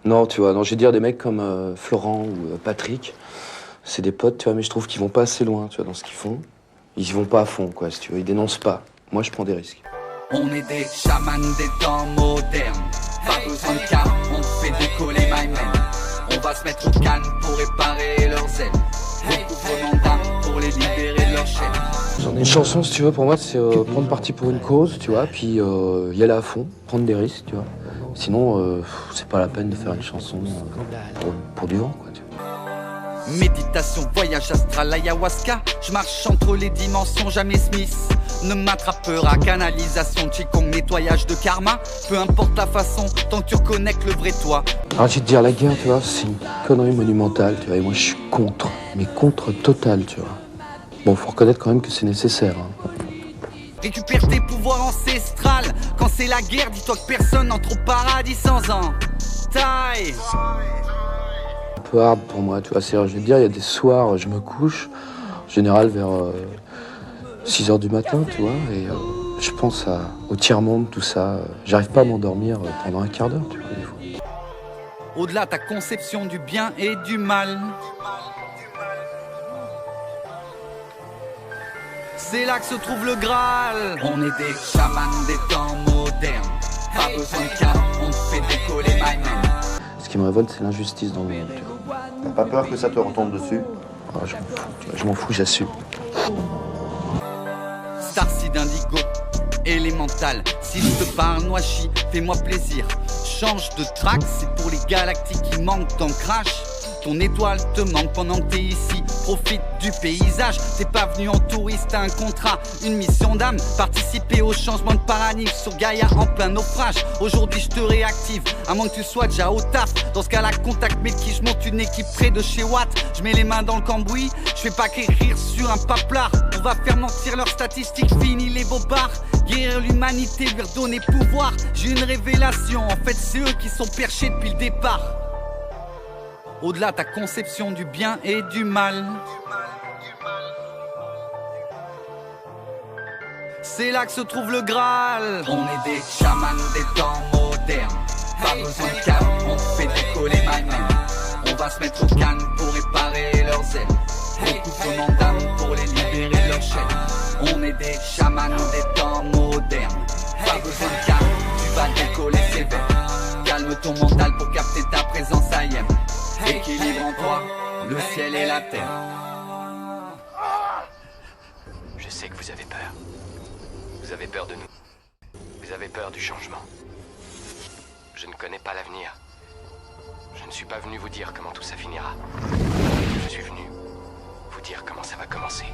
Non, tu vois, non, je vais dire des mecs comme Florent ou Patrick, c'est des potes, tu vois, mais je trouve qu'ils vont pas assez loin, tu vois, dans ce qu'ils font. Ils y vont pas à fond, quoi, si tu veux, ils dénoncent pas. Moi, je prends des risques. On est des chamans des temps modernes. Pas besoin de calme, on fait décoller my man. On va se mettre au calme pour réparer leurs ailes. Recouvrement d'âme pour les libérer de leur chaîne. Une chanson, si tu veux, pour moi, c'est prendre parti pour une cause, tu vois, puis y aller à fond, prendre des risques, tu vois. Sinon, c'est pas la peine de faire une chanson pour du vent, quoi, tu vois. Méditation, voyage astral, ayahuasca. Je marche entre les dimensions, jamais Smith ne m'attrapera. Canalisation, Qigong, nettoyage de karma. Peu importe la façon, tant que tu reconnais le vrai toi. Alors, je vais te dire, la guerre, tu vois, c'est une connerie monumentale, tu vois, et moi, je suis contre, mais contre total, tu vois. Bon, faut reconnaître quand même que c'est nécessaire, hein. Récupère tes pouvoirs ancestrales. Quand c'est la guerre, dis-toi que personne n'entre au paradis sans un taille. Un peu hard pour moi, tu vois, c'est-à-dire, je vais te dire, il y a des soirs, je me couche, en général vers 6h du matin, tu vois, et je pense au tiers-monde, tout ça. J'arrive pas à m'endormir pendant un quart d'heure, tu vois, des fois. Au-delà ta conception du bien et du mal. C'est là que se trouve le Graal. On est des chamans des temps modernes. Pas besoin de calme, on fait décoller my man. Ce qui me révolte, c'est l'injustice dans le monde, tu vois. T'as pas peur que ça te retombe dessus? Alors, je m'en fous, tu vois, je m'en fous, j'assume. Starseed Indigo, élémental. Si je te parle Noachi, fais-moi plaisir. Change de track, c'est pour les galactiques qui manquent d'ancrage. Ton étoile te manque pendant que t'es ici. Profite du paysage. T'es pas venu en touriste, t'as un contrat, une mission d'âme. Participer au changement de paradigme sur Gaïa en plein naufrage. Aujourd'hui je te réactive, à moins que tu sois déjà au taf. Dans ce cas-là, contacte qui je monte une équipe près de chez Watt. Je mets les mains dans le cambouis, je fais pas qu'écrire sur un paplard. On va faire mentir leurs statistiques, fini les bobards. Guérir l'humanité, lui redonner pouvoir. J'ai une révélation, en fait c'est eux qui sont perchés depuis le départ. Au-delà ta conception du bien et du mal. C'est là que se trouve le Graal. On est des chamans des temps modernes. Pas besoin de calme, on fait décoller my man. On va se mettre au calme pour réparer leurs ailes. Recouvrement d'âme pour les libérer de leur chaîne. On est des chamans des temps modernes. Pas besoin de calme, tu vas décoller sévère. Calme ton mental pour capter ta présence ailleurs. Équilibre en toi, le ciel et la terre. Je sais que vous avez peur. Vous avez peur de nous. Vous avez peur du changement. Je ne connais pas l'avenir. Je ne suis pas venu vous dire comment tout ça finira. Je suis venu vous dire comment ça va commencer.